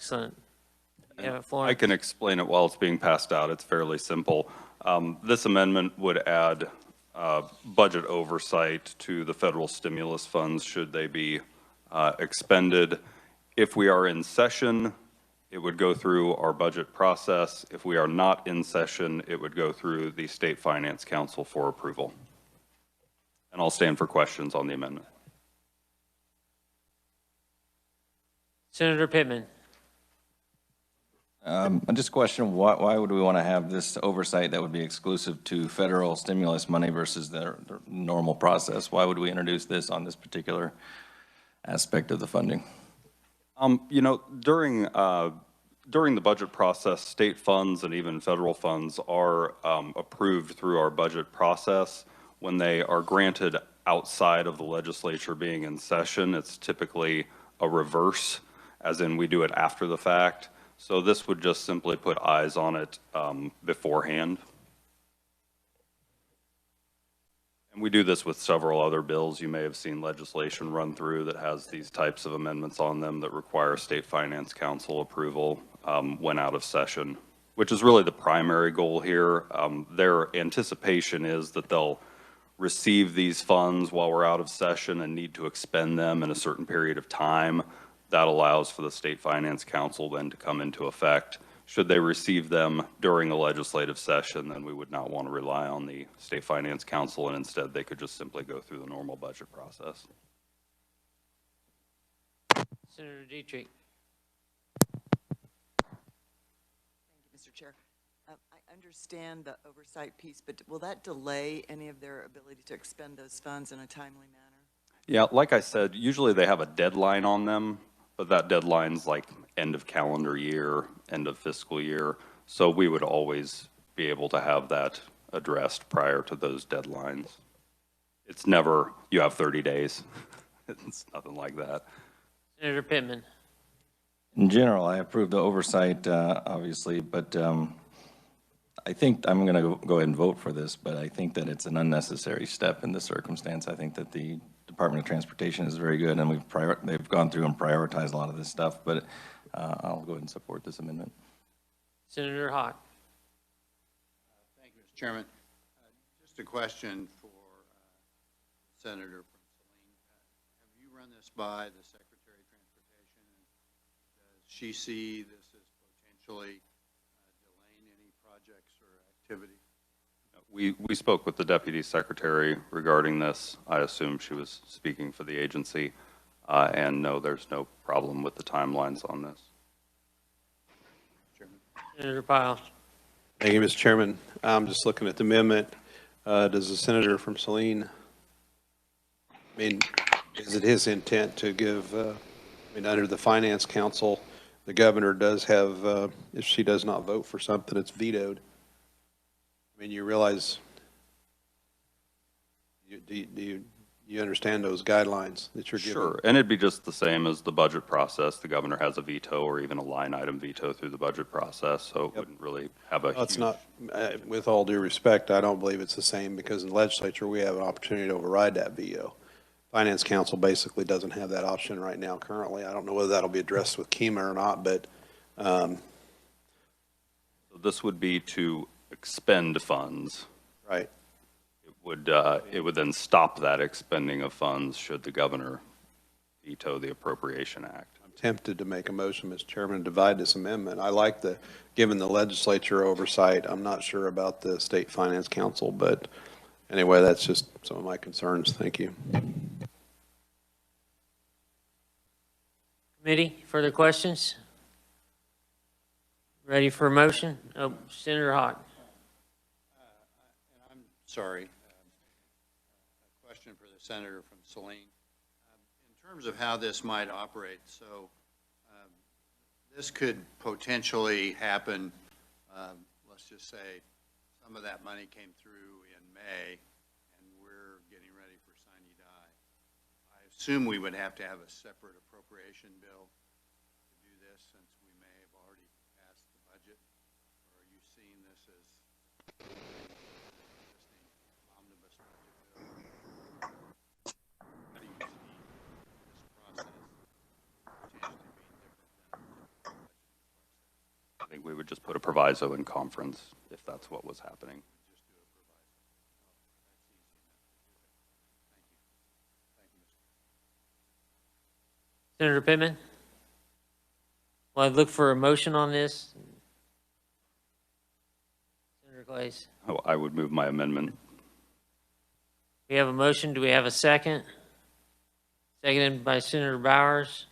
Excellent. You have it, Florence? I can explain it while it's being passed out. It's fairly simple. This amendment would add budget oversight to the federal stimulus funds should they be expended. If we are in session, it would go through our budget process. If we are not in session, it would go through the State Finance Council for approval. And I'll stand for questions on the amendment. Senator Pittman. I just question why would we want to have this oversight that would be exclusive to federal stimulus money versus the normal process? Why would we introduce this on this particular aspect of the funding? You know, during the budget process, state funds and even federal funds are approved through our budget process. When they are granted outside of the legislature being in session, it's typically a reverse, as in we do it after the fact. So this would just simply put eyes on it beforehand. And we do this with several other bills. You may have seen legislation run through that has these types of amendments on them that require State Finance Council approval when out of session, which is really the primary goal here. Their anticipation is that they'll receive these funds while we're out of session and need to expend them in a certain period of time. That allows for the State Finance Council then to come into effect. Should they receive them during a legislative session, then we would not want to rely on the State Finance Council, and instead they could just simply go through the normal budget process. Senator Dietrich. Thank you, Mr. Chair. I understand the oversight piece, but will that delay any of their ability to expend those funds in a timely manner? Yeah, like I said, usually they have a deadline on them, but that deadline's like end of calendar year, end of fiscal year. So we would always be able to have that addressed prior to those deadlines. It's never, you have 30 days. It's nothing like that. Senator Pittman. In general, I approve the oversight, obviously, but I think I'm going to go ahead and vote for this, but I think that it's an unnecessary step in this circumstance. I think that the Department of Transportation is very good, and they've gone through and prioritized a lot of this stuff, but I'll go ahead and support this amendment. Senator Hawk. Thank you, Mr. Chairman. Just a question for Senator from Saline. Have you run this by the Secretary of Transportation? Does she see this as potentially delaying any projects or activity? We spoke with the Deputy Secretary regarding this. I assume she was speaking for the agency. And no, there's no problem with the timelines on this. Chairman. Senator Pyle. Thank you, Mr. Chairman. I'm just looking at the amendment. Does the senator from Saline, I mean, is it his intent to give, under the Finance Council, the governor does have, if she does not vote for something, it's vetoed. I mean, you realize, do you understand those guidelines that you're giving? Sure, and it'd be just the same as the budget process. The governor has a veto or even a line item veto through the budget process, so it wouldn't really have a It's huge... not, with all due respect, I don't believe it's the same because in the legislature, we have an opportunity to override that veto. Finance Council basically doesn't have that option right now currently. I don't know whether that'll be addressed with KEMA or not, but... So this would be to expend funds. Right. It would then stop that expending of funds should the governor veto the Appropriation Act. I'm tempted to make a motion, Mr. Chairman, to divide this amendment. I like given the legislature oversight. I'm not sure about the State Finance Council, but anyway, that's just some of my concerns. Thank you. Committee, further questions? Ready for a motion? Oh, Senator Hawk. I'm sorry. A question for the senator from Saline. In terms of how this might operate, so this could potentially happen, let's just say some of that money came through in May and we're getting ready for sine die. I assume we would have to have a separate appropriation bill to do this since we may have already passed the budget, or are you seeing this as existing omnibus budget bill? How do you see this process potentially being different than the budget? I think we would just put a proviso in conference if that's what was happening. Senator Pittman? Well, I'd look for a motion on this. Senator Clays? Oh, I would move my amendment. We have a motion. Do we have a second? Seconded by Senator Bowers.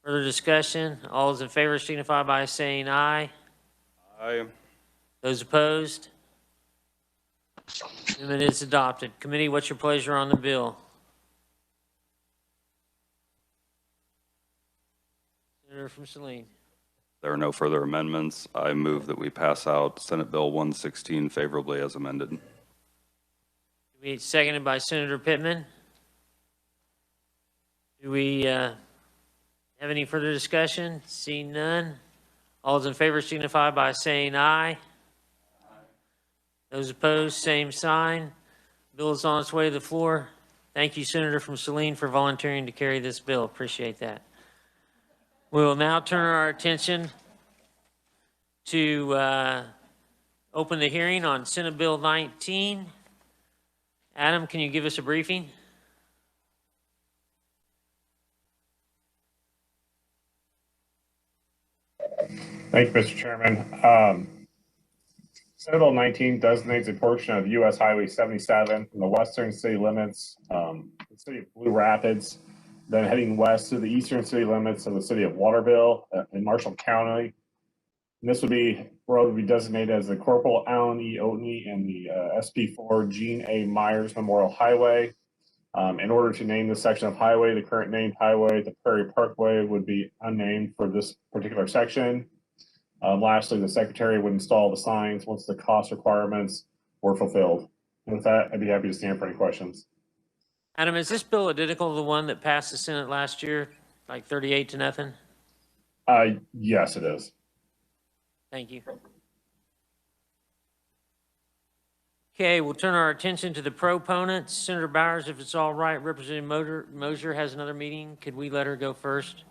Further discussion? All those in favor signify by saying aye. Aye. Those opposed? Amendment is adopted. Committee, what's your pleasure on the bill? Senator from Saline. There are no further amendments. I move that we pass out Senate Bill 116 favorably as amended. Seconded by Senator Pittman. Do we have any further discussion? Seeing none. All those in favor signify by saying aye. Those opposed, same sign. Bill is on its way to the floor. Thank you, Senator from Saline, for volunteering to carry this bill. Appreciate that. We will now turn our attention to open the hearing on Senate Bill 19. Adam, can you give us a briefing? Thank you, Mr. Chairman. Senate Bill 19 designates a portion of U.S. Highway 77 from the western city limits, the city of Blue Rapids, then heading west to the eastern city limits of the city of Waterville in Marshall County. And this road would be designated as the Corporal Allen E. Oatney and the SP4 Gene A. Myers Memorial Highway. In order to name this section of highway, the current named highway, the Prairie Parkway, would be unnamed for this particular section. Lastly, the secretary would install the signs once the cost requirements were fulfilled. And with that, I'd be happy to stand for any questions. Adam, is this bill identical to the one that passed the Senate last year, like 38-0? Yes, it is. Thank you. Okay, we'll turn our attention to the proponents. Senator Bowers, if it's all right, Representative Mosier has another meeting. Could we let her go first?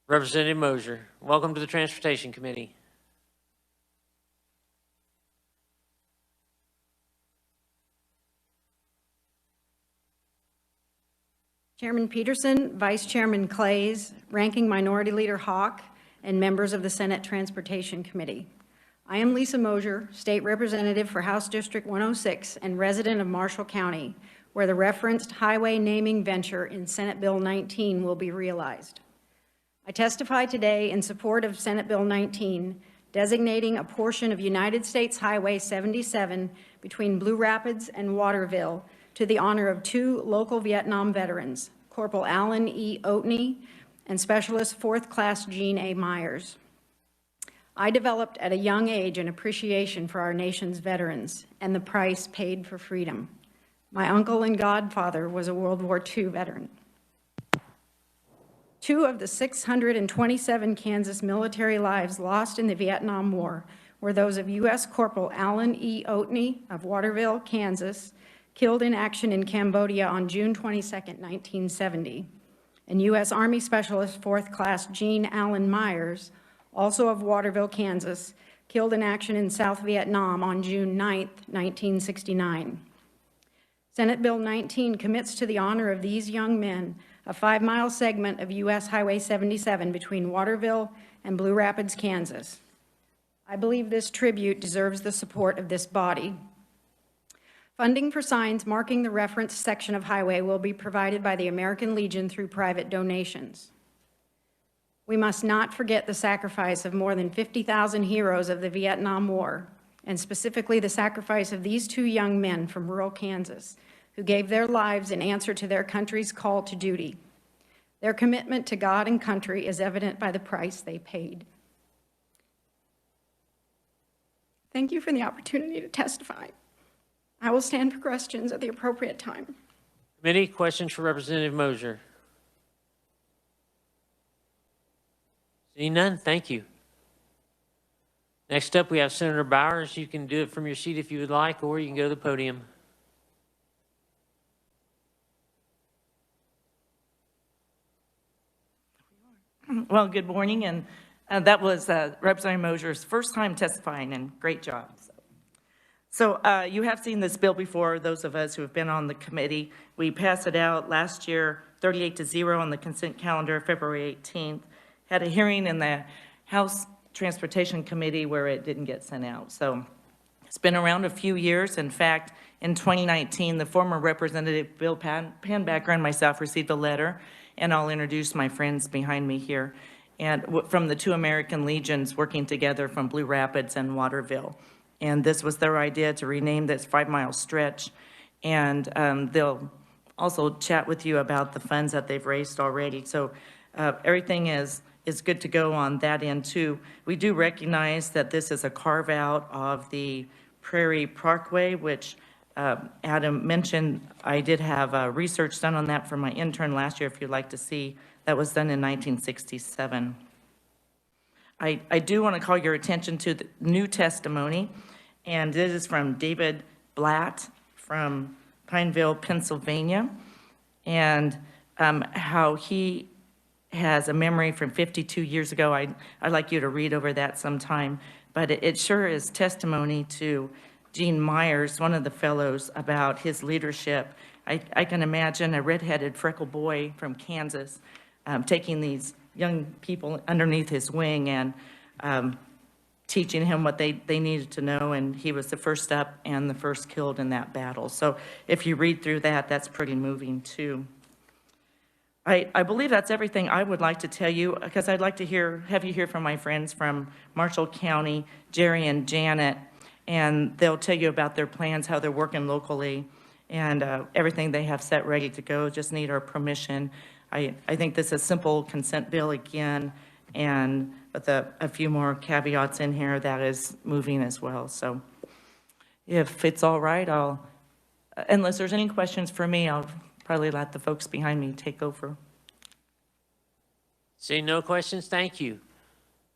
Representative Mosier, welcome to the Transportation Committee. Chairman Peterson, Vice Chairman Clays, Ranking Minority Leader Hawk, and members of the Senate Transportation Committee. I am Lisa Mosier, State Representative for House District 106 and resident of Marshall County, where the referenced highway naming venture in Senate Bill 19 will be realized. I testify today in support of Senate Bill 19, designating a portion of United States Highway 77 between Blue Rapids and Waterville to the honor of two local Vietnam veterans, Corporal Allen E. Oatney and Specialist 4th Class Gene A. Myers. I developed at a young age an appreciation for our nation's veterans and the price paid for freedom. My uncle and godfather was a World War II veteran. Two of the 627 Kansas military lives lost in the Vietnam War were those of U.S. Corporal Allen E. Oatney of Waterville, Kansas, killed in action in Cambodia on June 22, 1970, and U.S. Army Specialist 4th Class Gene Allen Myers, also of Waterville, Kansas, killed in action in South Vietnam on June 9, 1969. Senate Bill 19 commits to the honor of these young men a 5-mile segment of U.S. Highway 77 between Waterville and Blue Rapids, Kansas. I believe this tribute deserves the support of this body. Funding for signs marking the referenced section of highway will be provided by the American Legion through private donations. We must not forget the sacrifice of more than 50,000 heroes of the Vietnam War, and specifically the sacrifice of these two young men from rural Kansas who gave their lives in answer to their country's call to duty. Their commitment to God and country is evident by the price they paid. Thank you for the opportunity to testify. I will stand for questions at the appropriate time. Committee, questions for Representative Mosier? Seeing none, thank you. Next up, we have Senator Bowers. You can do it from your seat if you would like, or you can go to the podium. Well, good morning, and That was Representative Mosier's first time testifying, and great job. So you have seen this bill before, those of us who have been on the committee. We passed it out last year, 38-0 on the consent calendar, February 18th. Had a hearing in the House Transportation Committee where it didn't get sent out. So it's been around a few years. In fact, in 2019, the former Representative Bill Panbacker and myself received a letter, and I'll introduce my friends behind me here, and from the two American Legions working together from Blue Rapids and Waterville. And this was their idea to rename this 5-mile stretch. And they'll also chat with you about the funds that they've raised already. So everything is good to go on that end too. We do recognize that this is a carve out of the Prairie Parkway, which Adam mentioned. I did have research done on that for my intern last year, if you'd like to see. That was done in 1967. I do want to call your attention to the new testimony, and this is from David Blatt from Pineville, Pennsylvania, and how he has a memory from 52 years ago. I'd like you to read over that sometime, but it sure is testimony to Gene Myers, one of the fellows, about his leadership. I can imagine a redheaded freckled boy from Kansas taking these young people underneath his wing and teaching him what they needed to know, and he was the first up and the first killed in that battle. So if you read through that, that's pretty moving too. I believe that's everything I would like to tell you, because I'd like to have you hear from my friends from Marshall County, Jerry and Janet, and they'll tell you about their plans, how they're working locally, and everything they have set ready to go. Just need our permission. I think this is a simple consent bill again, and with a few more caveats in here that is moving as well. So if it's all right, unless there's any questions for me, I'll probably let the folks behind me take over. Seeing no questions, thank you.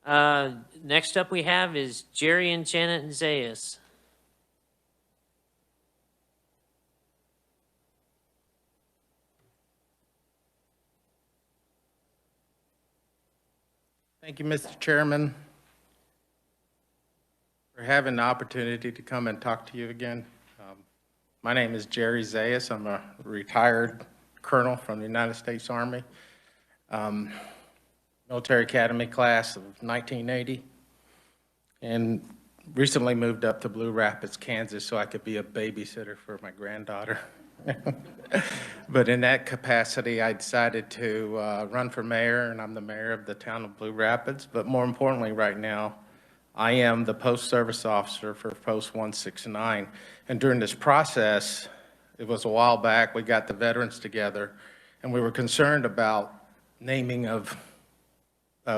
Next up we have is Jerry and Janet and Zayas. Thank you, Mr. Chairman, for having the opportunity to come and talk to you again. My name is Jerry Zayas. I'm a retired colonel from the United States Army, military academy class of 1980, and recently moved up to Blue Rapids, Kansas, so I could be a babysitter for my granddaughter. But in that capacity, I decided to run for mayor, and I'm the mayor of the town of Blue Rapids. But more importantly, right now, I am the post service officer for Post 169. And during this process, it was a while back, we got the veterans together, and we were concerned about naming of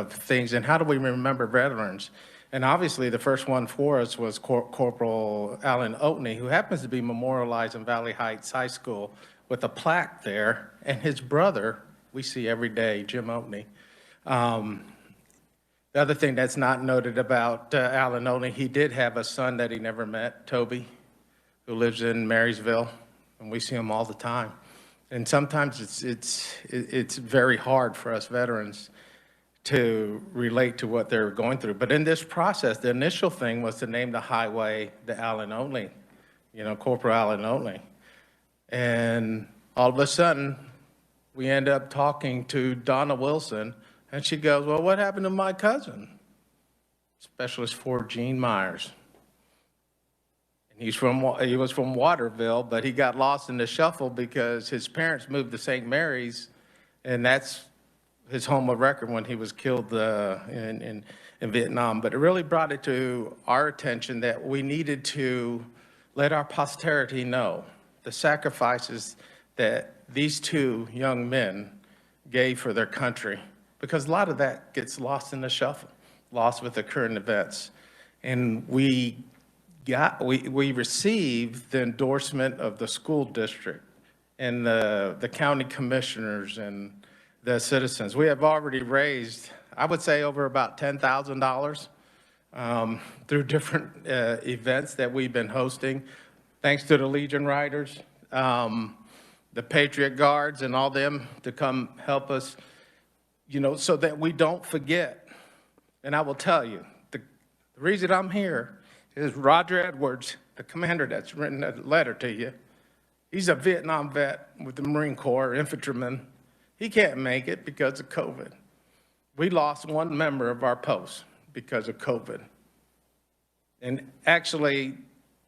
things and how do we remember veterans. And obviously, the first one for us was Corporal Alan Oatney, who happens to be memorialized in Valley Heights High School with a plaque there, and his brother, we see every day, Jim Oatney. The other thing that's not noted about Alan Oatney, he did have a son that he never met, Toby, who lives in Marysville, and we see him all the time. And sometimes it's very hard for us veterans to relate to what they're going through. But in this process, the initial thing was to name the highway the Alan Oatney, Corporal Alan Oatney. And all of a sudden, we end up talking to Donna Wilson, and she goes, well, what happened to my cousin? Specialist for Gene Myers. And he was from Waterville, but he got lost in the shuffle because his parents moved to St. Mary's, and that's his home of record when he was killed in Vietnam. But it really brought it to our attention that we needed to let our posterity know the sacrifices that these two young men gave for their country, because a lot of that gets lost in the shuffle, lost with the current events. And we received the endorsement of the school district and the county commissioners and the citizens. We have already raised, I would say, over about $10,000 through different events that we've been hosting, thanks to the Legion Riders, the Patriot Guards, and all them to come help us, so that we don't forget And I will tell you, the reason I'm here is Roger Edwards, the commander that's written that letter to you. He's a Vietnam vet with the Marine Corps, infantryman. He can't make it because of COVID. We lost one member of our post because of COVID. And actually,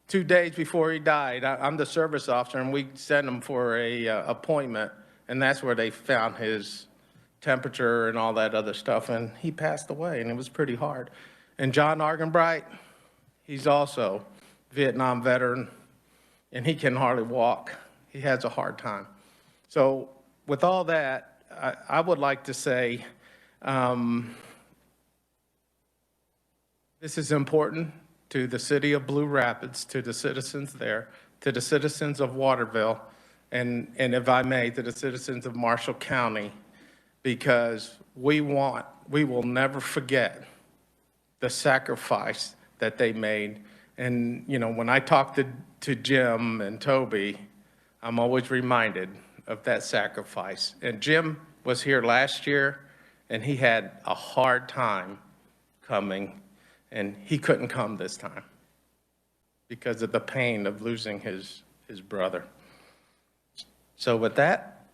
2 days before he died, I'm the service officer, and we sent him for a appointment, and that's where they found his temperature and all that other stuff, and he passed away, and it was pretty hard. And John Argenbright, he's also Vietnam veteran, and he can hardly walk. He has a hard time. So with all that, I would like to say this is important to the city of Blue Rapids, to the citizens there, to the citizens of Waterville, and if I may, to the citizens of Marshall County, because we will never forget the sacrifice that they made. And, you know, when I talk to Jim and Toby, I'm always reminded of that sacrifice. And Jim was here last year, and he had a hard time coming, and he couldn't come this time because of the pain of losing his brother. So with that,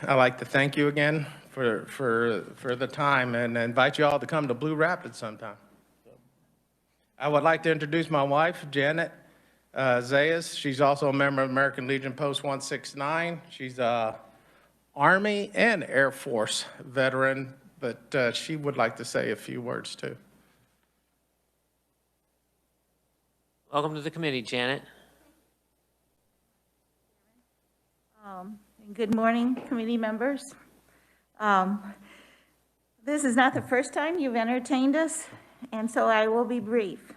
I'd like to thank you again for the time and invite you all to come to Blue Rapids sometime. I would like to introduce my wife, Janet Zayas. She's also a member of American Legion Post 169. She's a Army and Air Force veteran, but she would like to say a few words too. Welcome to the committee, Janet. Good morning, committee members. This is not the first time you've entertained us, and so I will be brief.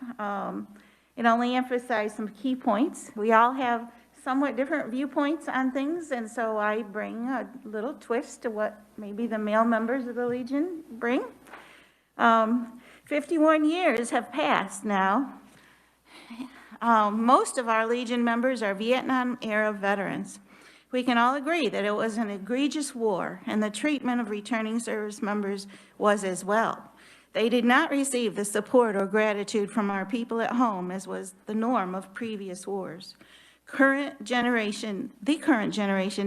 It only emphasized some key points. We all have somewhat different viewpoints on things, and so I bring a little twist to what maybe the male members of the Legion bring. 51 years have passed now. Most of our Legion members are Vietnam-era veterans. We can all agree that it was an egregious war, and the treatment of returning service members was as well. They did not receive the support or gratitude from our people at home, as was the norm of previous wars. The current generation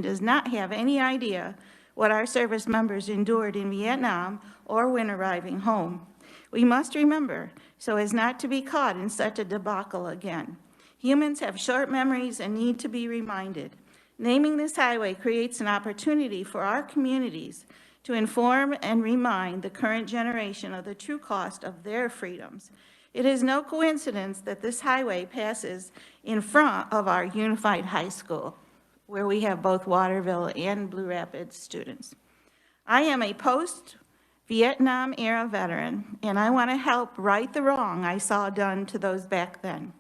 does not have any idea what our service members endured in Vietnam or when arriving home. We must remember so as not to be caught in such a debacle again. Humans have short memories and need to be reminded. Naming this highway creates an opportunity for our communities to inform and remind the current generation of the true cost of their freedoms. It is no coincidence that this highway passes in front of our unified high school, where we have both Waterville and Blue Rapids students. I am a post-Vietnam era veteran, and I want to help right the wrong I saw done to those back then.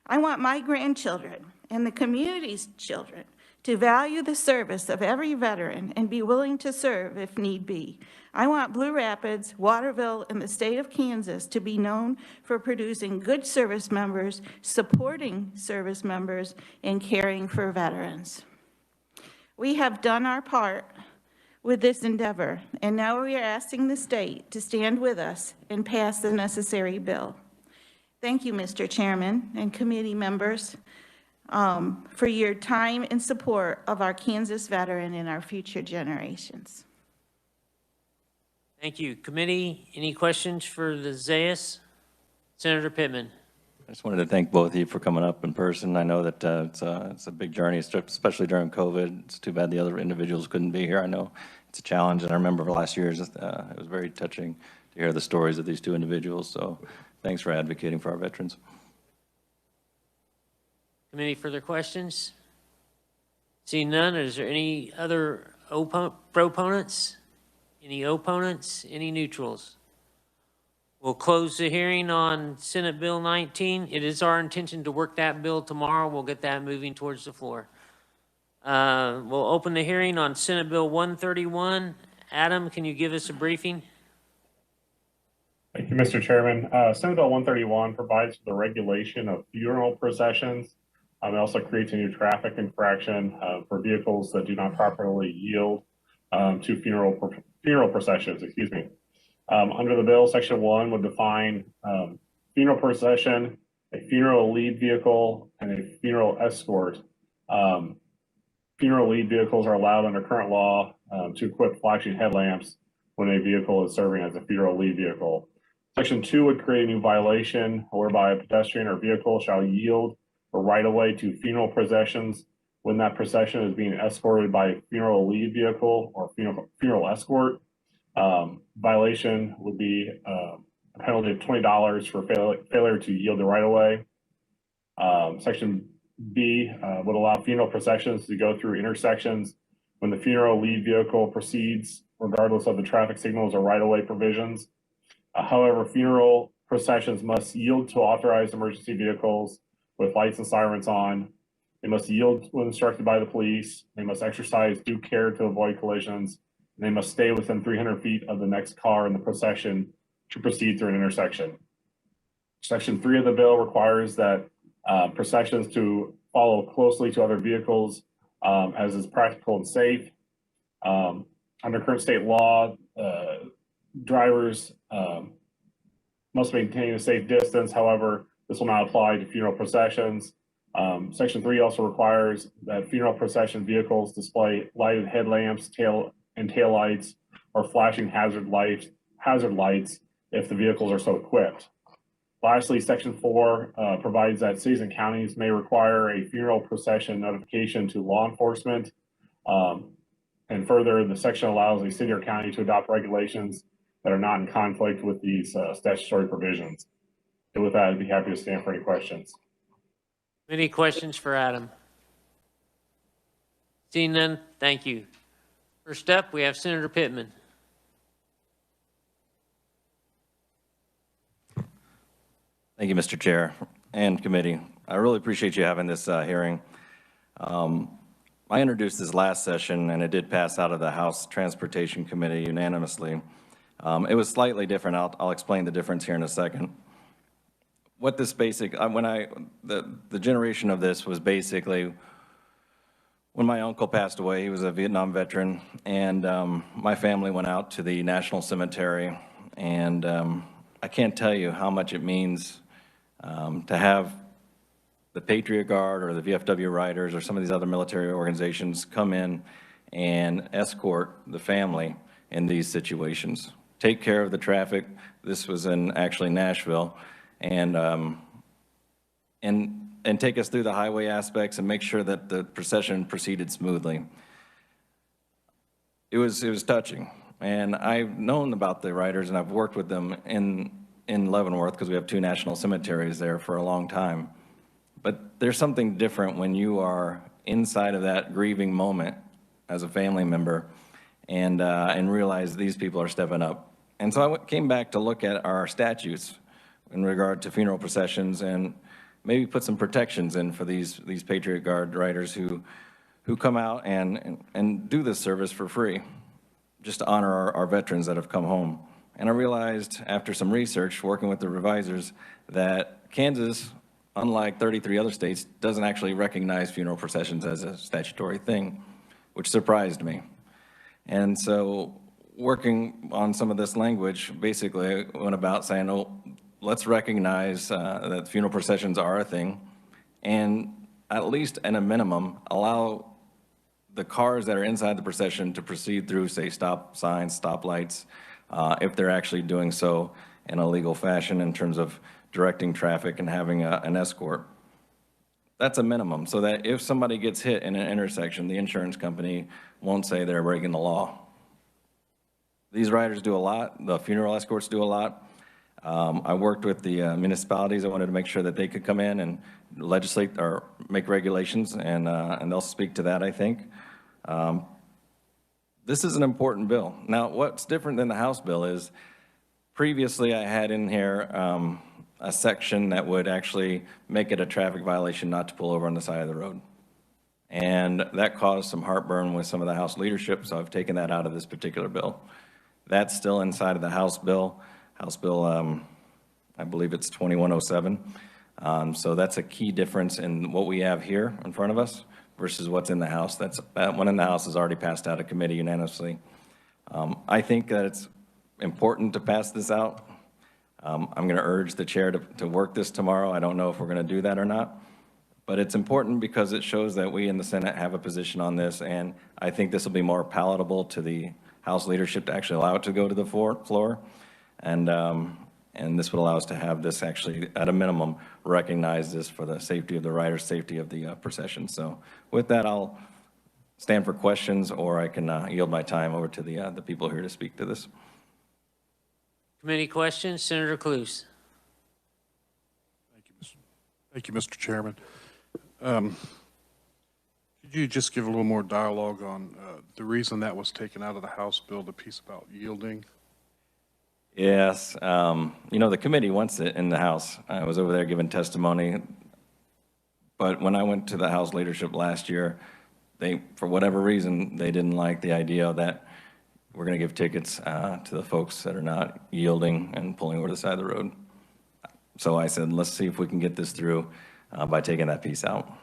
I want my grandchildren and the community's children to value the service of every veteran and be willing to serve if need be. I want Blue Rapids, Waterville, and the state of Kansas to be known for producing good service members, supporting service members, and caring for veterans. We have done our part with this endeavor, and now we are asking the state to stand with us and pass the necessary bill. Thank you, Mr. Chairman and committee members, for your time and support of our Kansas veteran and our future generations. Thank you. Committee, any questions for the Zayas? Senator Pittman. I just wanted to thank both of you for coming up in person. I know that it's a big journey, especially during COVID. It's too bad the other individuals couldn't be here. I know it's a challenge, and I remember last year, it was very touching to hear the stories of these two individuals. So thanks for advocating for our veterans. Committee, further questions? Seeing none, is there any other proponents? Any opponents? Any neutrals? We'll close the hearing on Senate Bill 19. It is our intention to work that bill tomorrow. We'll get that moving towards the floor. We'll open the hearing on Senate Bill 131. Adam, can you give us a briefing? Thank you, Mr. Chairman. Senate Bill 131 provides for the regulation of funeral processions. It also creates a new traffic infraction for vehicles that do not properly yield to funeral processions, excuse me. Under the bill, section 1 would define funeral procession, a funeral lead vehicle, and a funeral escort. Funeral lead vehicles are allowed under current law to equip flashing headlamps when a vehicle is serving as a funeral lead vehicle. Section 2 would create a new violation whereby a pedestrian or vehicle shall yield the right of way to funeral processions when that procession is being escorted by a funeral lead vehicle or funeral escort. Violation would be a penalty of $20 for failure to yield the right of way. Section B would allow funeral processions to go through intersections when the funeral lead vehicle proceeds, regardless of the traffic signals or right of way provisions. However, funeral processions must yield to authorized emergency vehicles with lights and sirens on. They must yield when instructed by the police. They must exercise due care to avoid collisions. And they must stay within 300 feet of the next car in the procession to proceed through an intersection. Section 3 of the bill requires that processions to follow closely to other vehicles as is practical and safe. Under current state law, drivers must maintain a safe distance. However, this will not apply to funeral processions. Section 3 also requires that funeral procession vehicles display lighted headlamps, tail lights, or flashing hazard lights if the vehicles are so equipped. Lastly, Section 4 provides that cities and counties may require a funeral procession notification to law enforcement. And further, the section allows a city or county to adopt regulations that are not in conflict with these statutory provisions. And with that, I'd be happy to stand for any questions. Any questions for Adam? Seeing none, thank you. First up, we have Senator Pittman. Thank you, Mr. Chair and committee. I really appreciate you having this hearing. I introduced this last session, and it did pass out of the House Transportation Committee unanimously. It was slightly different. I'll explain the difference here in a second. What this the generation of this was basically when my uncle passed away. He was a Vietnam veteran, and my family went out to the National Cemetery, and I can't tell you how much it means to have the Patriot Guard or the VFW Riders or some of these other military organizations come in and escort the family in these situations. Take care of the traffic. This was in actually Nashville, and take us through the highway aspects and make sure that the procession proceeded smoothly. It was touching, and I've known about the Riders, and I've worked with them in Leavenworth because we have 2 national cemeteries there for a long time. But there's something different when you are inside of that grieving moment as a family member and realize these people are stepping up. And so I came back to look at our statutes in regard to funeral processions and maybe put some protections in for these Patriot Guard riders who come out and do this service for free, just to honor our veterans that have come home. And I realized after some research, working with the revisers, that Kansas, unlike 33 other states, doesn't actually recognize funeral processions as a statutory thing, which surprised me. And so working on some of this language, basically I went about saying, oh, let's recognize that funeral processions are a thing, and at least at a minimum, allow the cars that are inside the procession to proceed through, say, stop signs, stop lights, if they're actually doing so in a legal fashion in terms of directing traffic and having an escort. That's a minimum, so that if somebody gets hit in an intersection, the insurance company won't say they're breaking the law. These riders do a lot, the funeral escorts do a lot. I worked with the municipalities. I wanted to make sure that they could come in and legislate or make regulations, and they'll speak to that, I think. This is an important bill. Now, what's different than the House bill is previously I had in here a section that would actually make it a traffic violation not to pull over on the side of the road. And that caused some heartburn with some of the House leadership, so I've taken that out of this particular bill. That's still inside of the House bill. House Bill, I believe it's 2107. So that's a key difference in what we have here in front of us versus what's in the House. That one in the House has already passed out of committee unanimously. I think that it's important to pass this out. I'm going to urge the chair to work this tomorrow. I don't know if we're going to do that or not, but it's important because it shows that we in the Senate have a position on this, and I think this will be more palatable to the House leadership to actually allow it to go to the floor. And this would allow us to have this actually, at a minimum, recognize this for the safety of the riders, safety of the procession. So with that, I'll stand for questions, or I can yield my time over to the people here to speak to this. Committee questions, Senator Cluse. Thank you, Mr. Chairman. Could you just give a little more dialogue on the reason that was taken out of the House bill, the piece about yielding? Yes, you know, the committee wants it in the House. I was over there giving testimony, but when I went to the House leadership last year, they, for whatever reason, they didn't like the idea that we're going to give tickets to the folks that are not yielding and pulling over the side of the road. So I said, let's see if we can get this through by taking that piece out.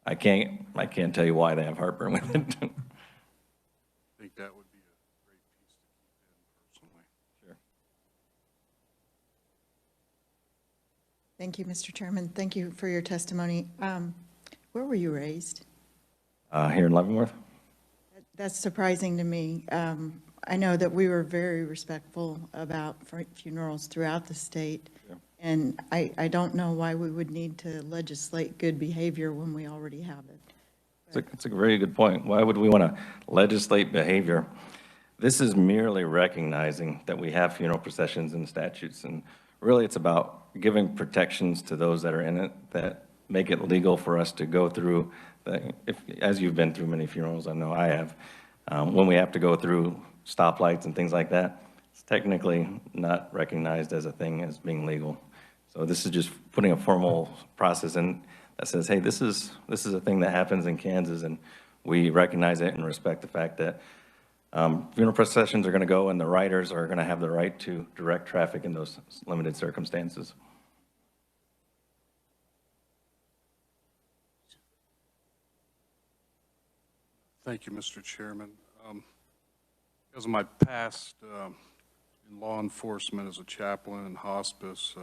I can't tell you why they have heartburn with it. I think that would be a great piece to keep in personally. Sure. Thank you, Mr. Chairman. Thank you for your testimony. Where were you raised? Here in Leavenworth? That's surprising to me. I know that we were very respectful about funerals throughout the state, and I don't know why we would need to legislate good behavior when we already have it. It's a very good point. Why would we want to legislate behavior? This is merely recognizing that we have funeral processions and statutes, and really it's about giving protections to those that are in it that make it legal for us to go through, as you've been through many funerals, I know I have, when we have to go through stoplights and things like that, it's technically not recognized as a thing as being legal. So this is just putting a formal process in that says, hey, this is a thing that happens in Kansas, and we recognize it and respect the fact that funeral processions are going to go and the riders are going to have the right to direct traffic in those limited circumstances. Thank you, Mr. Chairman. Because of my past in law enforcement as a chaplain and hospice,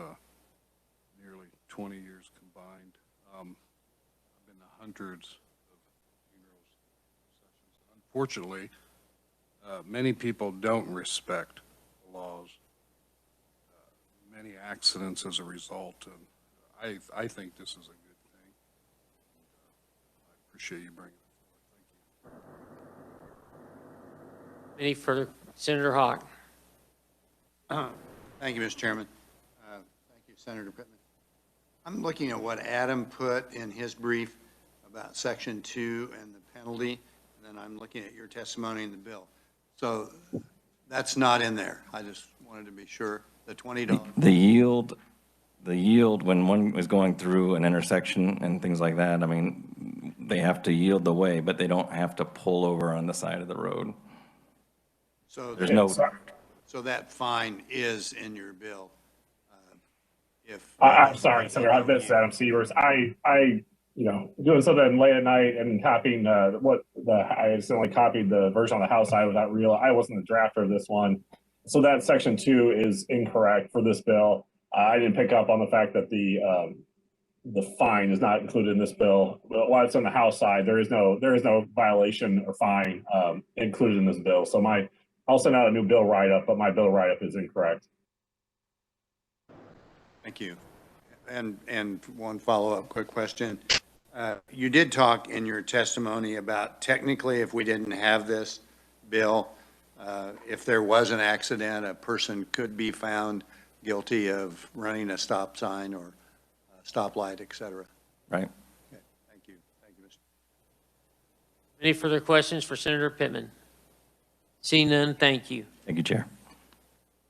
nearly 20 years combined, I've been to hundreds of funerals. Unfortunately, many people don't respect the laws. Many accidents as a result, and I think this is a good thing. I appreciate you bringing it. Any further? Senator Hawk. Thank you, Mr. Chairman. Thank you, Senator Pittman. I'm looking at what Adam put in his brief about Section 2 and the penalty, and then I'm looking at your testimony in the bill. So that's not in there. I just wanted to be sure. The $20. The yield when one is going through an intersection and things like that, I mean, they have to yield the way, but they don't have to pull over on the side of the road. So There's no. So that fine is in your bill. I'm sorry, Senator, I missed Adam Severs. I, doing something late at night and copying I accidentally copied the version on the House side without I wasn't the drafter of this one. So that Section 2 is incorrect for this bill. I didn't pick up on the fact that the fine is not included in this bill. But while it's on the House side, there is no violation or fine included in this bill. So I'll send out a new bill write-up, but my bill write-up is incorrect. Thank you. And one follow-up quick question. You did talk in your testimony about technically if we didn't have this bill, if there was an accident, a person could be found guilty of running a stop sign or a stoplight, et cetera. Right. Okay. Thank you. Thank you, Mr. Any further questions for Senator Pittman? Seeing none, thank you. Thank you, Chair.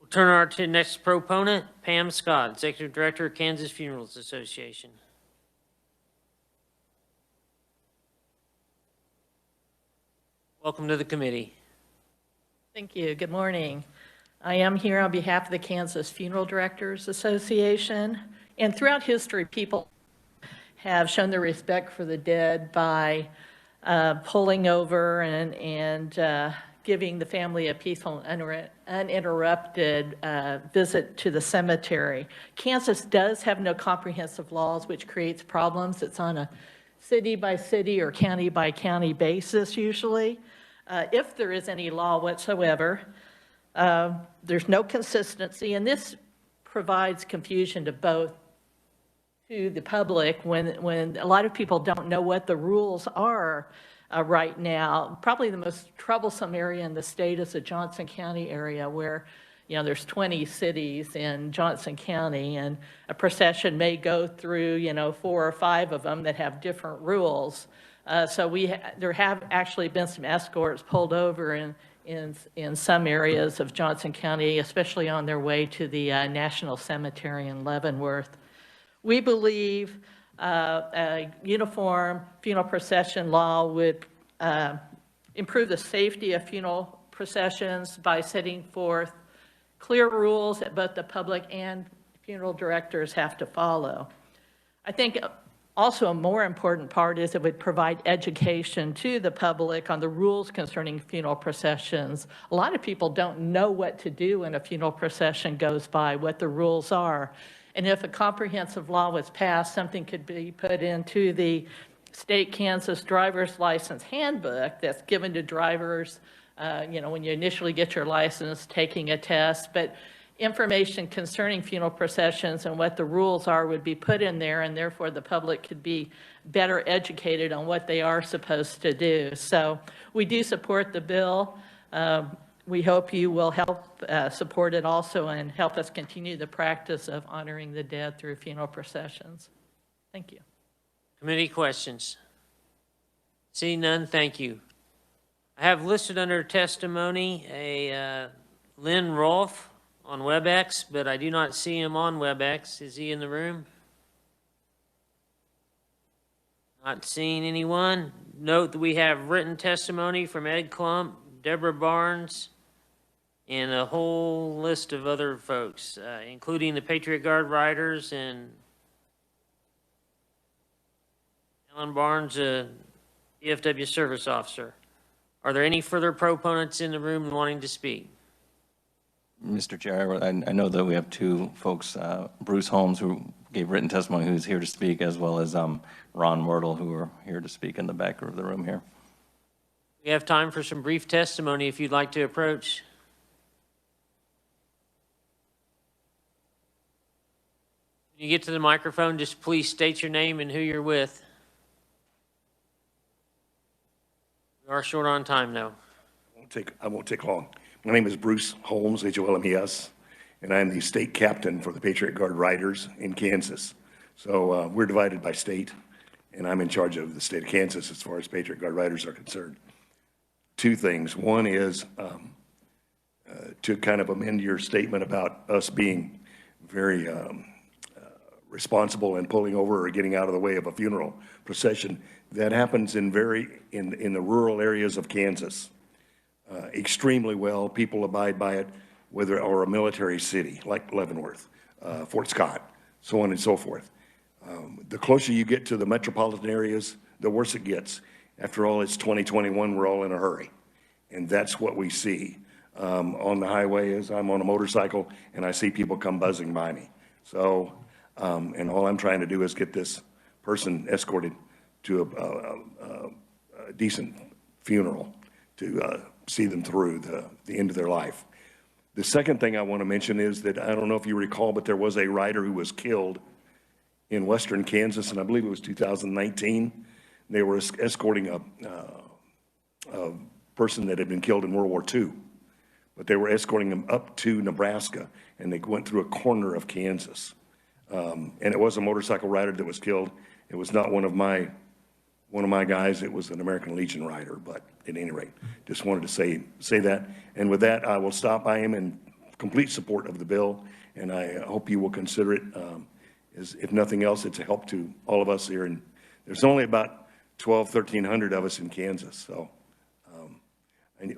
We'll turn our to next proponent, Pam Scott, Executive Director of Kansas Funerals Association. Welcome to the committee. Thank you. Good morning. I am here on behalf of the Kansas Funeral Directors Association. And throughout history, people have shown their respect for the dead by pulling over and giving the family a peaceful and uninterrupted visit to the cemetery. Kansas does have no comprehensive laws, which creates problems. It's on a city-by-city or county-by-county basis usually. If there is any law whatsoever, there's no consistency, and this provides confusion to the public when a lot of people don't know what the rules are right now. Probably the most troublesome area in the state is the Johnson County area where, there's 20 cities in Johnson County, and a procession may go through, 4 or 5 of them that have different rules. So there have actually been some escorts pulled over in some areas of Johnson County, especially on their way to the National Cemetery in Leavenworth. We believe a uniform funeral procession law would improve the safety of funeral processions by setting forth clear rules that both the public and funeral directors have to follow. I think also a more important part is it would provide education to the public on the rules concerning funeral processions. A lot of people don't know what to do when a funeral procession goes by, what the rules are. And if a comprehensive law was passed, something could be put into the state Kansas driver's license handbook that's given to drivers, when you initially get your license, taking a test. But information concerning funeral processions and what the rules are would be put in there, and therefore the public could be better educated on what they are supposed to do. So we do support the bill. We hope you will help support it also and help us continue the practice of honoring the dead through funeral processions. Thank you. Committee questions? See none, thank you. I have listed under testimony a Lynn Rolfe on WebEx, but I do not see him on WebEx. Is he in the room? Not seeing anyone. Note that we have written testimony from Ed Klump, Deborah Barnes, and a whole list of other folks, including the Patriot Guard Riders and Alan Barnes, a DFW service officer. Are there any further proponents in the room wanting to speak? Mr. Chair, I know that we have 2 folks, Bruce Holmes, who gave written testimony, who's here to speak, as well as Ron Myrtle, who are here to speak in the back of the room here. We have time for some brief testimony if you'd like to approach. When you get to the microphone, just please state your name and who you're with. We are short on time, though. I won't take long. My name is Bruce Holmes, Holmes, and I'm the state captain for the Patriot Guard Riders in Kansas. So we're divided by state, and I'm in charge of the state of Kansas as far as Patriot Guard Riders are concerned. 2 things. One is to kind of amend your statement about us being very responsible and pulling over or getting out of the way of a funeral procession. That happens in the rural areas of Kansas extremely well. People abide by it, or a military city like Leavenworth, Fort Scott, so on and so forth. The closer you get to the metropolitan areas, the worse it gets. After all, it's 2021, we're all in a hurry. And that's what we see on the highway as I'm on a motorcycle and I see people come buzzing by me. So, and all I'm trying to do is get this person escorted to a decent funeral to see them through the end of their life. The second thing I want to mention is that I don't know if you recall, but there was a rider who was killed in western Kansas, and I believe it was 2019. They were escorting a person that had been killed in World War II, but they were escorting him up to Nebraska, and they went through a corner of Kansas. And it was a motorcycle rider that was killed. It was not one of my guys. It was an American Legion rider, but at any rate, just wanted to say that. And with that, I will stop. I am in complete support of the bill, and I hope you will consider it. If nothing else, it's a help to all of us here. And there's only about 1,300 of us in Kansas, so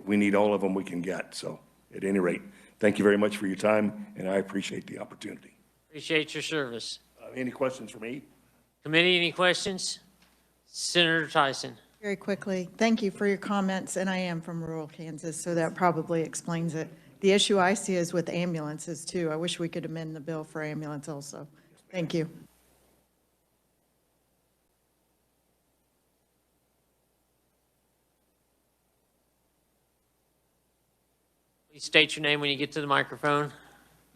we need all of them we can get. So at any rate, thank you very much for your time, and I appreciate the opportunity. Appreciate your service. Any questions for me? Committee, any questions? Senator Tyson. Very quickly, thank you for your comments, and I am from rural Kansas, so that probably explains it. The issue I see is with ambulances, too. I wish we could amend the bill for ambulance also. Thank you. Please state your name when you get to the microphone.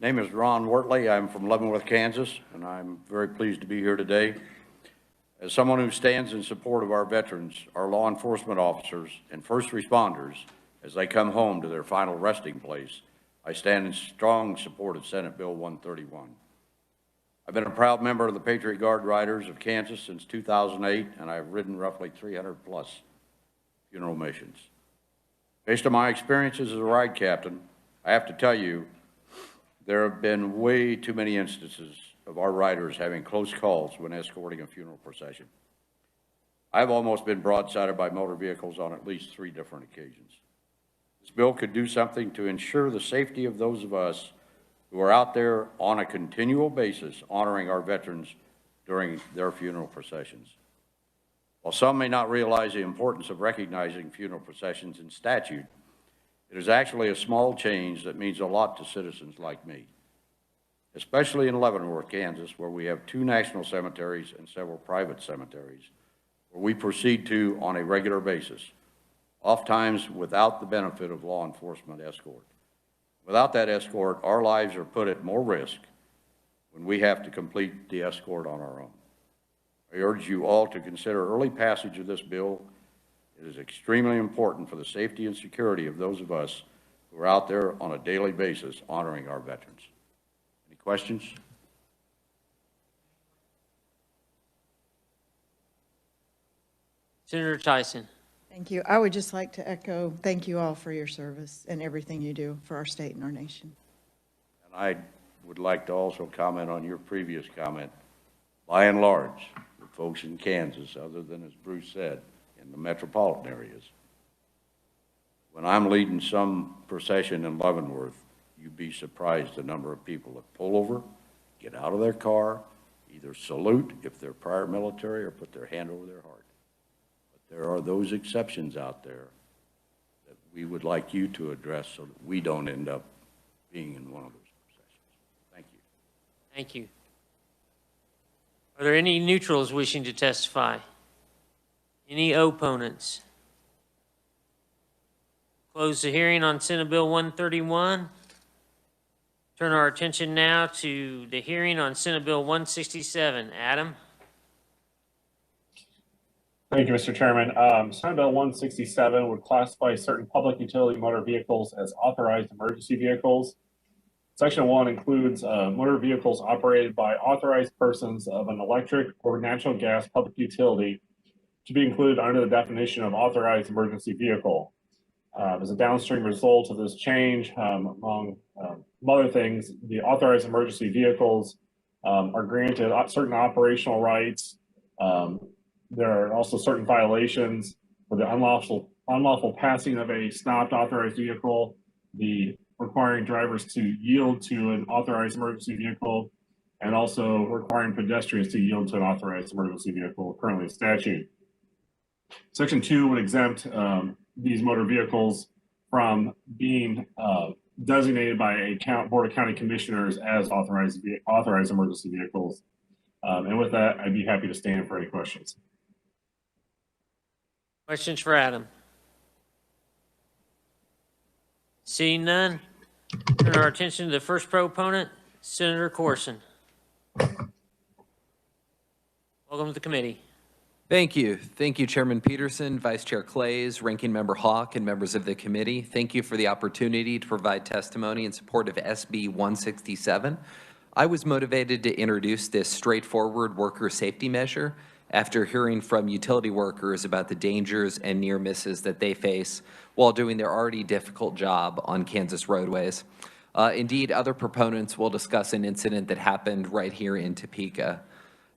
Name is Ron Wortley. I'm from Leavenworth, Kansas, and I'm very pleased to be here today. As someone who stands in support of our veterans, our law enforcement officers, and first responders as they come home to their final resting place, I stand in strong support of Senate Bill 131. I've been a proud member of the Patriot Guard Riders of Kansas since 2008, and I've ridden roughly 300+ funeral missions. Based on my experiences as a ride captain, I have to tell you, there have been way too many instances of our riders having close calls when escorting a funeral procession. I've almost been broadsided by motor vehicles on at least 3 different occasions. This bill could do something to ensure the safety of those of us who are out there on a continual basis honoring our veterans during their funeral processions. While some may not realize the importance of recognizing funeral processions in statute, it is actually a small change that means a lot to citizens like me, especially in Leavenworth, Kansas, where we have 2 national cemeteries and several private cemeteries, where we proceed to on a regular basis, oftentimes without the benefit of law enforcement escort. Without that escort, our lives are put at more risk when we have to complete the escort on our own. I urge you all to consider early passage of this bill. It is extremely important for the safety and security of those of us who are out there on a daily basis honoring our veterans. Any questions? Senator Tyson. Thank you. I would just like to echo, thank you all for your service and everything you do for our state and our nation. And I would like to also comment on your previous comment. By and large, the folks in Kansas, other than, as Bruce said, in the metropolitan areas, when I'm leading some procession in Leavenworth, you'd be surprised the number of people that pull over, get out of their car, either salute if they're prior military or put their hand over their heart. But there are those exceptions out there that we would like you to address so that we don't end up being in one of those processions. Thank you. Thank you. Are there any neutrals wishing to testify? Any opponents? Close the hearing on Senate Bill 131. Turn our attention now to the hearing on Senate Bill 167. Adam? Thank you, Mr. Chairman. Senate Bill 167 would classify certain public utility motor vehicles as authorized emergency vehicles. Section 1 includes motor vehicles operated by authorized persons of an electric or natural gas public utility to be included under the definition of authorized emergency vehicle. As a downstream result of this change, among other things, the authorized emergency vehicles are granted certain operational rights. There are also certain violations for the unlawful passing of a stopped authorized vehicle, the requiring drivers to yield to an authorized emergency vehicle, and also requiring pedestrians to yield to an authorized emergency vehicle, currently in statute. Section 2 would exempt these motor vehicles from being designated by a Board of County Commissioners as authorized emergency vehicles. And with that, I'd be happy to stand for any questions. Questions for Adam? Seeing none, turn our attention to the first proponent, Senator Corson. Welcome to the committee. Thank you. Thank you, Chairman Peterson, Vice Chair Clays, Ranking Member Hawk, and members of the committee. Thank you for the opportunity to provide testimony in support of SB 167. I was motivated to introduce this straightforward worker safety measure after hearing from utility workers about the dangers and near misses that they face while doing their already difficult job on Kansas roadways. Indeed, other proponents will discuss an incident that happened right here in Topeka.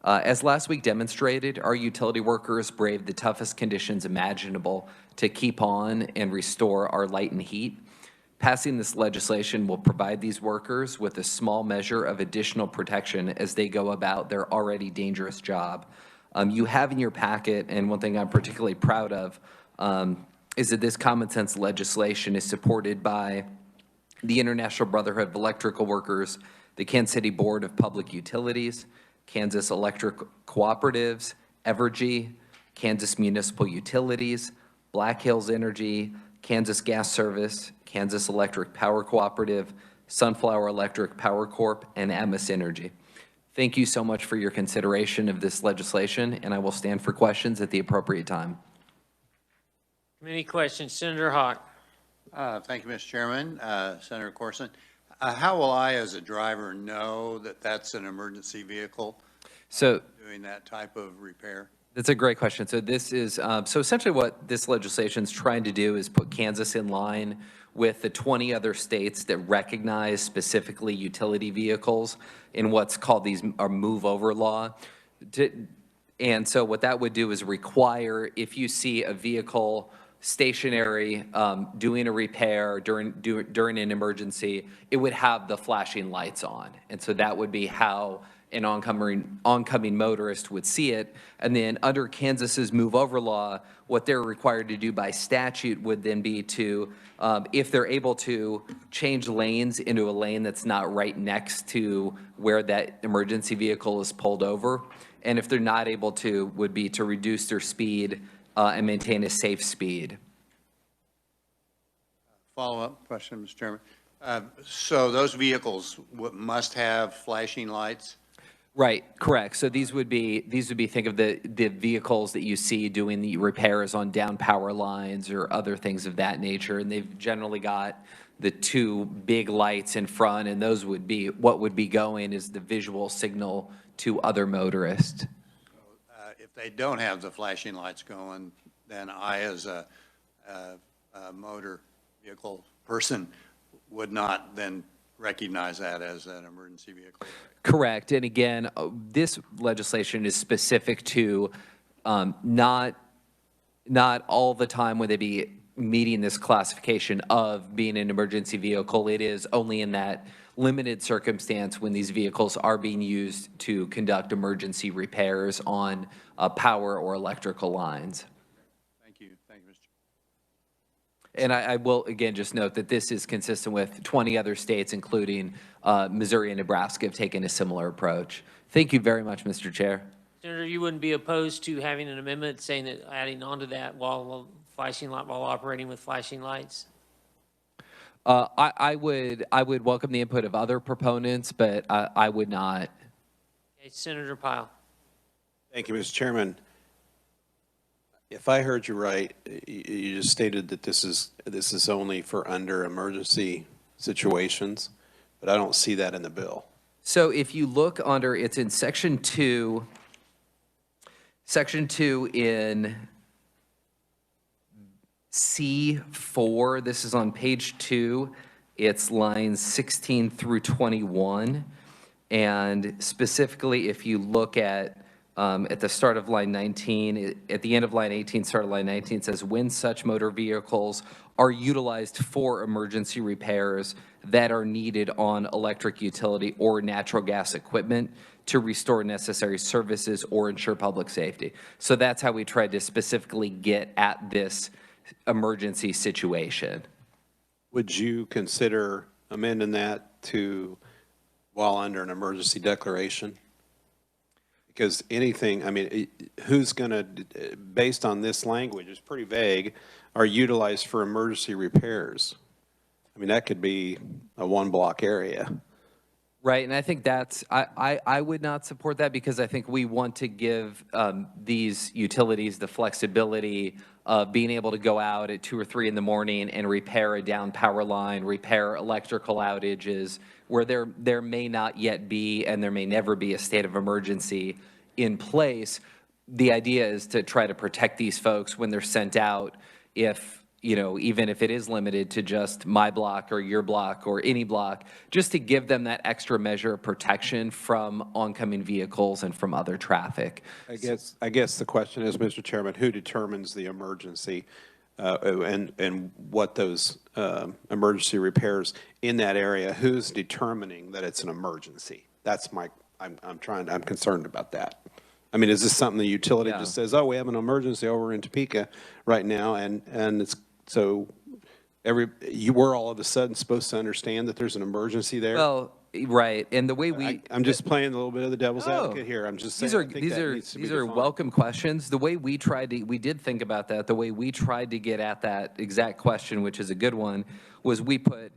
As last week demonstrated, our utility workers braved the toughest conditions imaginable to keep on and restore our light and heat. Passing this legislation will provide these workers with a small measure of additional protection as they go about their already dangerous job. You have in your packet, and one thing I'm particularly proud of, is that this common sense legislation is supported by the International Brotherhood of Electrical Workers, the Kansas City Board of Public Utilities, Kansas Electric Cooperatives, Evergy, Kansas Municipal Utilities, Black Hills Energy, Kansas Gas Service, Kansas Electric Power Cooperative, Sunflower Electric Power Corp., and Atmos Energy. Thank you so much for your consideration of this legislation, and I will stand for questions at the appropriate time. Committee questions, Senator Hawk. Thank you, Mr. Chairman. Senator Corson, how will I, as a driver, know that that's an emergency vehicle So doing that type of repair? that's a great question. So this is, so essentially what this legislation is trying to do is put Kansas in line with the 20 other states that recognize specifically utility vehicles in what's called these move over law. And so what that would do is require, if you see a vehicle stationary doing a repair during an emergency, it would have the flashing lights on. And so that would be how an oncoming motorist would see it. And then under Kansas's move over law, what they're required to do by statute would then be to, if they're able to change lanes into a lane that's not right next to where that emergency vehicle is pulled over. And if they're not able to, would be to reduce their speed and maintain a safe speed. Follow-up question, Mr. Chairman. So those vehicles must have flashing lights? Right, correct. So these would be, think of the vehicles that you see doing the repairs on down power lines or other things of that nature. And they've generally got the two big lights in front, and those would be, what would be going is the visual signal to other motorists. If they don't have the flashing lights going, then I, as a motor vehicle person, would not then recognize that as an emergency vehicle. Correct. And again, this legislation is specific to not all the time would they be meeting this classification of being an emergency vehicle. It is only in that limited circumstance when these vehicles are being used to conduct emergency repairs on power or electrical lines. Thank you. Thank you, Mr. And I will, again, just note that this is consistent with 20 other states, including Missouri and Nebraska, have taken a similar approach. Thank you very much, Mr. Chair. Senator, you wouldn't be opposed to having an amendment saying that adding on to that while flashing light, while operating with flashing lights? I would welcome the input of other proponents, but I would not. Okay, Senator Pyle. Thank you, Mr. Chairman. If I heard you right, you just stated that this is only for under emergency situations, but I don't see that in the bill. So if you look under, it's in Section 2 in C4. This is on page 2. It's lines 16 through 21. And specifically, if you look at the start of line 19, at the end of line 18, start of line 19, it says, when such motor vehicles are utilized for emergency repairs that are needed on electric utility or natural gas equipment to restore necessary services or ensure public safety. So that's how we tried to specifically get at this emergency situation. Would you consider amending that to while under an emergency declaration? Because anything, I mean, who's going to, based on this language, it's pretty vague, are utilized for emergency repairs? I mean, that could be a one-block area. Right, and I think that's, I would not support that because I think we want to give these utilities the flexibility of being able to go out at 2 or 3 in the morning and repair a down power line, repair electrical outages where there may not yet be and there may never be a state of emergency in place. The idea is to try to protect these folks when they're sent out, if, you know, even if it is limited to just my block or your block or any block, just to give them that extra measure of protection from oncoming vehicles and from other traffic. I guess the question is, Mr. Chairman, who determines the emergency and what those emergency repairs in that area, who's determining that it's an emergency? That's my, I'm concerned about that. I mean, is this something the utility Yeah. just says, oh, we have an emergency over in Topeka right now, and it's, so we're all of a sudden supposed to understand that there's an emergency there? Well, right, and the way we. I'm just playing a little bit of the devil's Oh. advocate here. I'm just saying, These are, I think these that are, needs to be these are defined. welcome questions. The way we did think about that, the way we tried to get at that exact question, which is a good one, was we put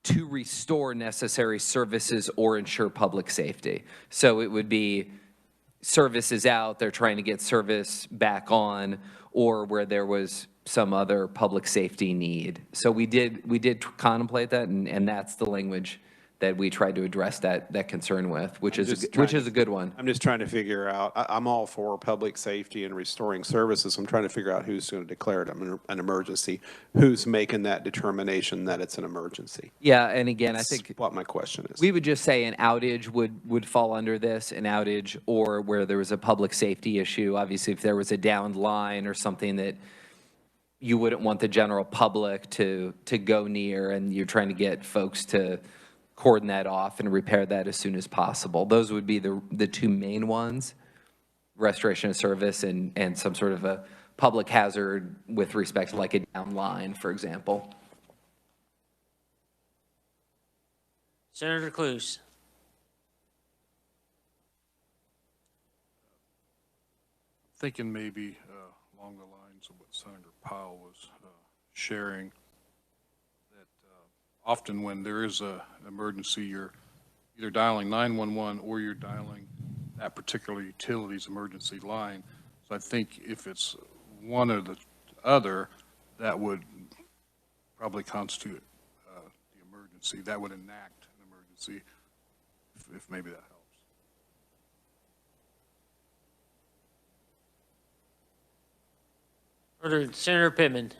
to restore necessary services or ensure public safety. So it would be service is out, they're trying to get service back on, or where there was some other public safety need. So we did contemplate that, and that's the language that we tried to address that concern with, which is a good one. I'm just trying to figure out, I'm all for public safety and restoring services. I'm trying to figure out who's going to declare it an emergency, who's making that determination that it's an emergency. Yeah, and again, That's I think what my question is. we would just say an outage would fall under this, an outage, or where there was a public safety issue. Obviously, if there was a downed line or something that you wouldn't want the general public to go near, and you're trying to get folks to cordon that off and repair that as soon as possible. Those would be the two main ones, restoration of service and some sort of a public hazard with respect to like a down line, for example. Senator Cluse. Thinking maybe along the lines of what Senator Powell was sharing, that often when there is an emergency, you're either dialing 911 or you're dialing that particular utility's emergency line. So I think if it's one or the other, that would probably constitute the emergency. That would enact an emergency, if maybe that helps. Senator Pittman.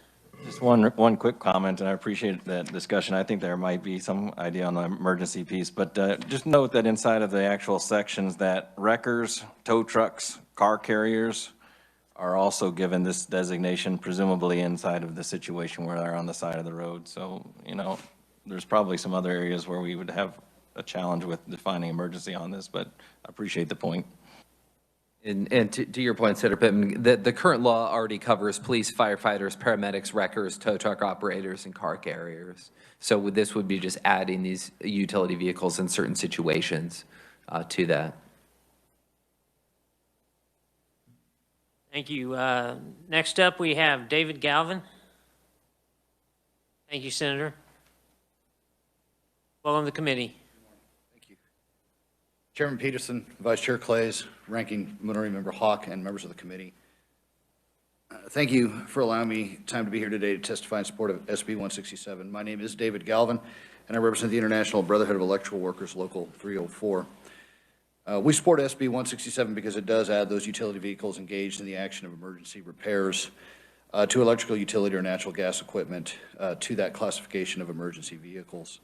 Just one quick comment, and I appreciate that discussion. I think there might be some idea on the emergency piece, but just note that inside of the actual sections that wreckers, tow trucks, car carriers are also given this designation, presumably inside of the situation where they're on the side of the road. So, you know, there's probably some other areas where we would have a challenge with defining emergency on this, but I appreciate the point. And to your point, Senator Pittman, the current law already covers police, firefighters, paramedics, wreckers, tow truck operators, and car carriers. So this would be just adding these utility vehicles in certain situations to that. Thank you. Next up, we have David Galvin. Thank you, Senator. Welcome to the committee. Chairman Peterson, Vice Chair Clays, Ranking Minority Member Hawk, and members of the committee. Thank you for allowing me time to be here today to testify in support of SB 167. My name is David Galvin, and I represent the International Brotherhood of Electrical Workers, Local 304. We support SB 167 because it does add those utility vehicles engaged in the action of emergency repairs to electrical utility or natural gas equipment to that classification of emergency vehicles.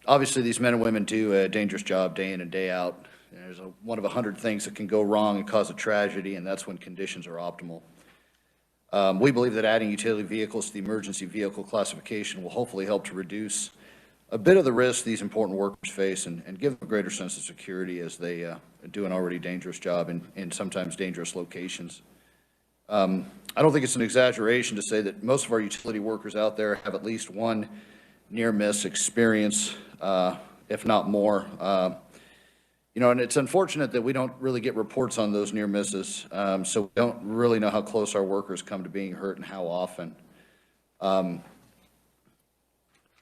Obviously, these men and women do a dangerous job day in and day out. There's one of 100 things that can go wrong and cause a tragedy, and that's when conditions are optimal. We believe that adding utility vehicles to the emergency vehicle classification will hopefully help to reduce a bit of the risk these important workers face and give them a greater sense of security as they do an already dangerous job in sometimes dangerous locations. I don't think it's an exaggeration to say that most of our utility workers out there have at least one near-miss experience, if not more. You know, and it's unfortunate that we don't really get reports on those near misses, so we don't really know how close our workers come to being hurt and how often.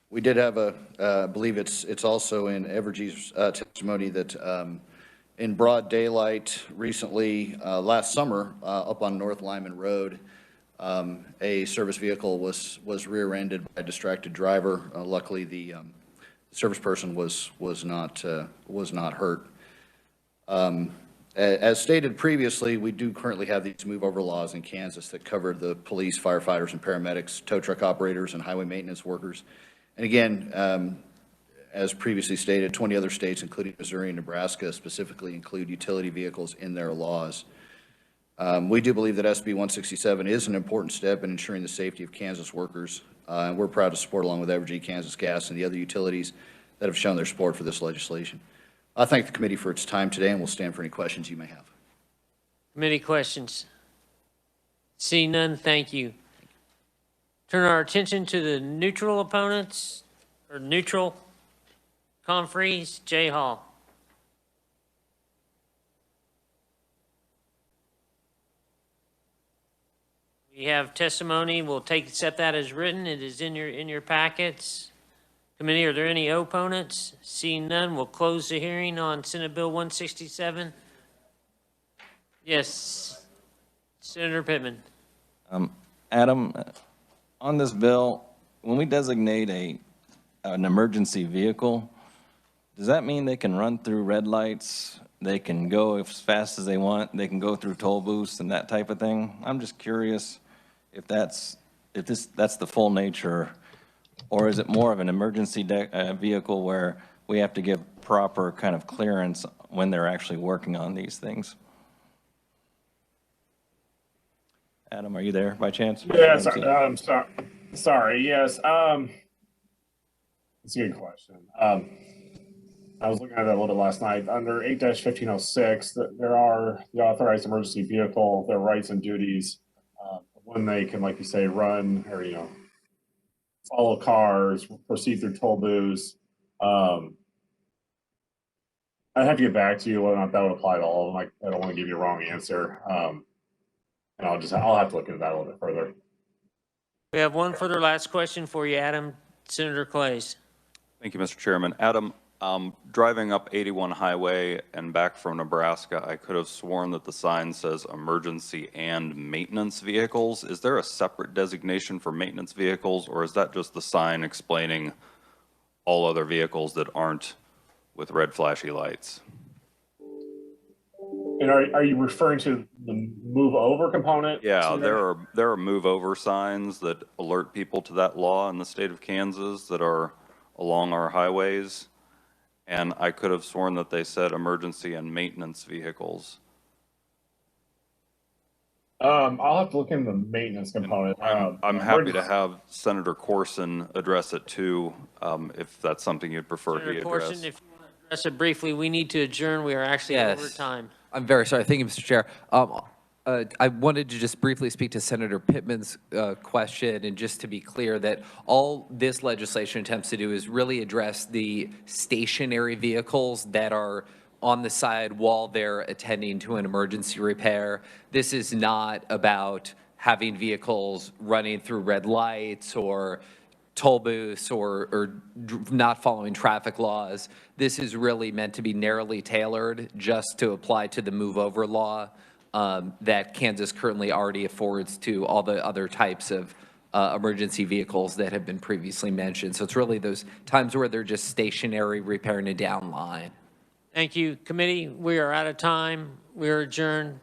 We did have I believe it's also in Evergy's testimony that in broad daylight recently, last summer, up on North Lyman Road, a service vehicle was rear-ended by a distracted driver. Luckily, the service person was not hurt. As stated previously, we do currently have these move-over laws in Kansas that cover the police, firefighters, and paramedics, tow truck operators, and highway maintenance workers. And again, as previously stated, 20 other states, including Missouri and Nebraska, specifically include utility vehicles in their laws. We do believe that SB 167 is an important step in ensuring the safety of Kansas workers, and we're proud to support, along with Evergy, Kansas Gas, and the other utilities that have shown their support for this legislation. I thank the committee for its time today and will stand for any questions you may have. Committee questions? See none, thank you. Turn our attention to the neutral opponents, or neutral conferees. Jay Hall. We have testimony. We'll accept that as written. It is in your packets. Committee, are there any opponents? Seeing none, we'll close the hearing on Senate Bill 167. Yes, Senator Pittman. Adam, on this bill, when we designate an emergency vehicle, does that mean they can run through red lights? They can go as fast as they want? They can go through toll booths and that type of thing? I'm just curious if that's the full nature, or is it more of an emergency vehicle where we have to give proper kind of clearance when they're actually working on these things? Adam, are you there by chance? Yes, I'm sorry. Yes. It's a good question. I was looking at that a little bit last night. Under 8-1506, there are the authorized emergency vehicle, their rights and duties, when they can, like you say, run or, follow cars, proceed through toll booths. I have to get back to you whether or not that would apply to all of them. I don't want to give you a wrong answer. And I'll have to look into that a little bit further. We have one further last question for you, Adam. Senator Clays. Thank you, Mr. Chairman. Adam, driving up 81 Highway and back from Nebraska, I could have sworn that the sign says emergency and maintenance vehicles. Is there a separate designation for maintenance vehicles, or is that just the sign explaining all other vehicles that aren't with red flashy lights? And are you referring to the move over component? Yeah, there are move over signs that alert people to that law in the state of Kansas that are along our highways. And I could have sworn that they said emergency and maintenance vehicles. I'll have to look into the maintenance component. I'm happy to have Senator Corson address it too, if that's something you'd prefer he Senator address. Corson, if you want to address it briefly, we need to adjourn. We are actually over time. I'm very sorry. Thank you, Mr. Chair. I wanted to just briefly speak to Senator Pittman's question, and just to be clear that all this legislation attempts to do is really address the stationary vehicles that are on the side while they're attending to an emergency repair. This is not about having vehicles running through red lights or toll booths or not following traffic laws. This is really meant to be narrowly tailored just to apply to the move over law that Kansas currently already affords to all the other types of emergency vehicles that have been previously mentioned. So it's really those times where they're just stationary, repairing a down line. Thank you, committee. We are out of time. We are adjourned.